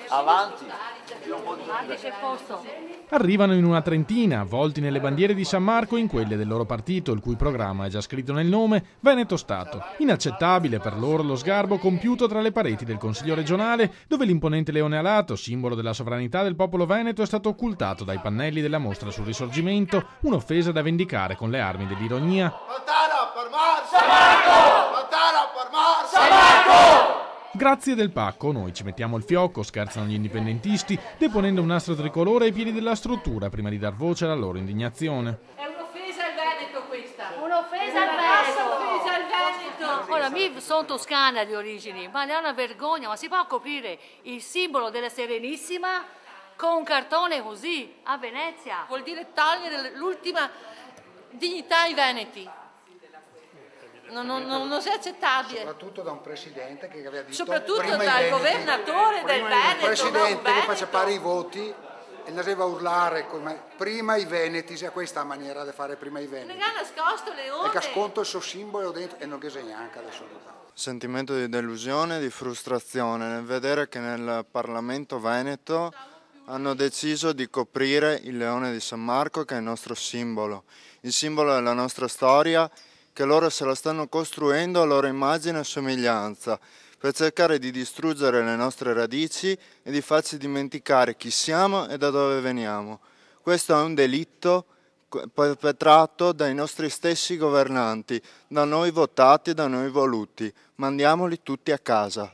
Avanti. Arrivano in una trentina, avvolti nelle bandiere di San Marco e in quelle del loro partito, il cui programma è già scritto nel nome, Veneto Stato. Inaccettabile per loro lo sgarbo compiuto tra le pareti del Consiglio regionale, dove l'imponente leone alato, simbolo della sovranità del popolo veneto, è stato occultato dai pannelli della mostra sul Risorgimento, un'offesa da vendicare con le armi dell'ironia. Grazie del pacco, noi ci mettiamo il fiocco, scherzano gli indipendentisti, deponendo un nastro tricolore ai piedi della struttura prima di dar voce alla loro indignazione. È un'offesa al Veneto questa! Un'offesa al Veneto! Un'offesa al Veneto! Ora, io sono toscana di origini, ma è una vergogna, ma si può coprire il simbolo della Serenissima con un cartone così a Venezia? Vuol dire togliere l'ultima dignità ai veneti. Non sia accettabile. Soprattutto da un presidente che aveva detto Soprattutto prima dal governatore del Veneto. Un presidente che faccia fare i voti e andava a urlare come prima i veneti, se questa maniera di fare prima i veneti. Non ha nascosto Leone. E che ascolto il suo simbolo dentro e non che neanche adesso. Sentimento di delusione, di frustrazione nel vedere che nel Parlamento Veneto hanno deciso di coprire il leone di San Marco, che è il nostro simbolo, il simbolo della nostra storia, che loro se la stanno costruendo a loro immagine e somiglianza, per cercare di distruggere le nostre radici e di farci dimenticare chi siamo e da dove veniamo. Questo è un delitto perpetrato dai nostri stessi governanti, da noi votati e da noi voluti. Mandiamoli tutti a casa.